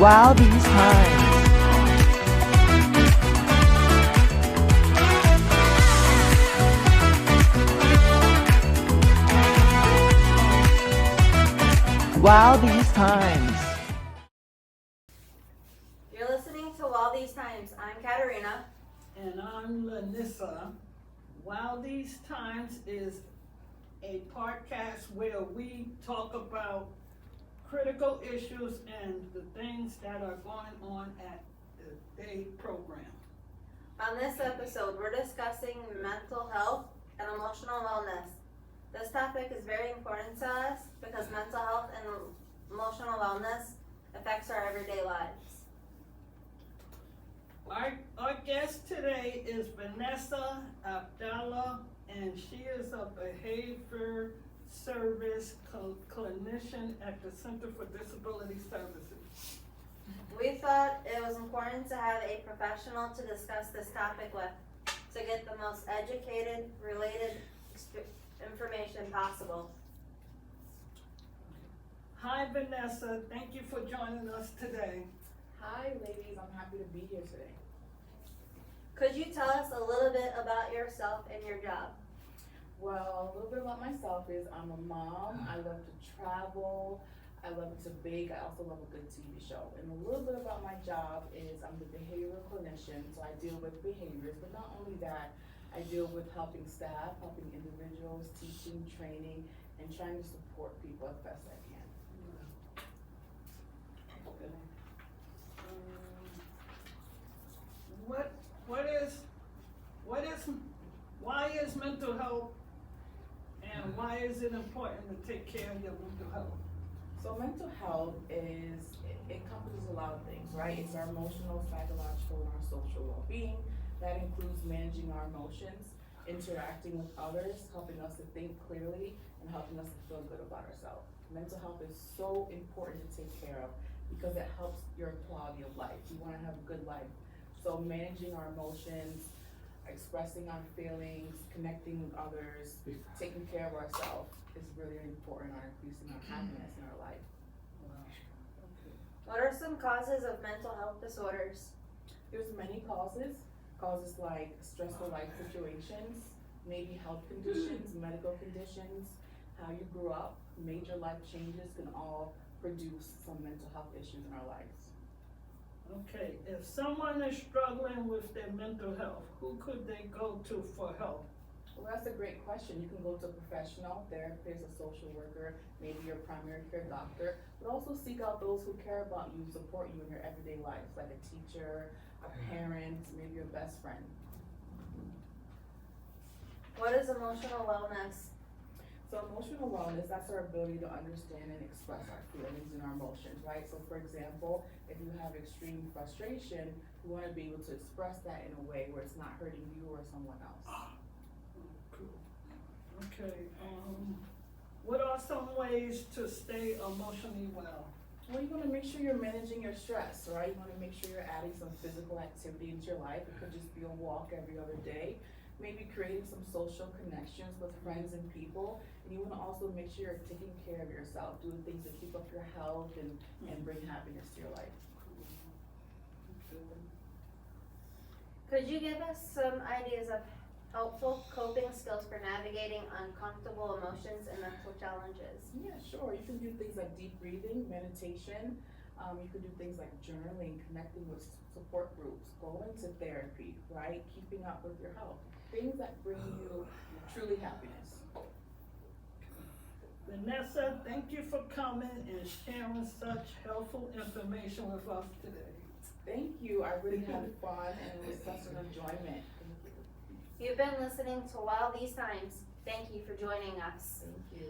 Wow, these times. Wow, these times. You're listening to All These Times. I'm Katerina. And I'm Vanessa. While These Times is a podcast where we talk about critical issues and the things that are going on at the day program. On this episode, we're discussing mental health and emotional wellness. This topic is very important to us because mental health and emotional wellness affects our everyday lives. Our guest today is Vanessa Abdallah, and she is a behavior service clinician at the Center for Disability Services. We thought it was important to have a professional to discuss this topic with, to get the most educated, related information possible. Hi Vanessa, thank you for joining us today. Hi ladies, I'm happy to be here today. Could you tell us a little bit about yourself and your job? Well, a little bit about myself is I'm a mom, I love to travel, I love to bake, I also love a good TV show. And a little bit about my job is I'm the behavioral clinician, so I deal with behaviors, but not only that, I deal with helping staff, helping individuals, teaching, training, and trying to support people as best I can. Why is mental health and why is it important to take care of your mental health? So mental health encompasses a lot of things, right? It's our emotional, psychological, and our social well-being. That includes managing our emotions, interacting with others, helping us to think clearly, and helping us to feel good about ourselves. Mental health is so important to take care of because it helps your quality of life. You want to have a good life. So managing our emotions, expressing our feelings, connecting with others, taking care of ourselves is really important on increasing our happiness in our life. What are some causes of mental health disorders? There's many causes like stressful life situations, maybe health conditions, medical conditions, how you grew up, major life changes can all produce some mental health issues in our lives. Okay, if someone is struggling with their mental health, who could they go to for help? Well, that's a great question. You can go to a professional, therapist, a social worker, maybe your primary care doctor, but also seek out those who care about you, support you in your everyday life, like a teacher, a parent, maybe your best friend. What is emotional wellness? So emotional wellness, that's our ability to understand and express our feelings and our emotions, right? So for example, if you have extreme frustration, you want to be able to express that in a way where it's not hurting you or someone else. Cool. Okay, what are some ways to stay emotionally well? Well, you want to make sure you're managing your stress, right? You want to make sure you're adding some physical activity into your life. It could just be a walk every other day. Maybe creating some social connections with friends and people. And you want to also make sure you're taking care of yourself, doing things to keep up your health and bring happiness to your life. Could you give us some ideas of helpful coping skills for navigating uncomfortable emotions and mental challenges? Yeah, sure. You can do things like deep breathing, meditation. You can do things like journaling, connecting with support groups, going to therapy, right? Keeping up with your health. Things that bring you truly happiness. Vanessa, thank you for coming and sharing such helpful information with us today. Thank you. I really had fun and it was such an enjoyment. You've been listening to While These Times. Thank you for joining us. Thank you.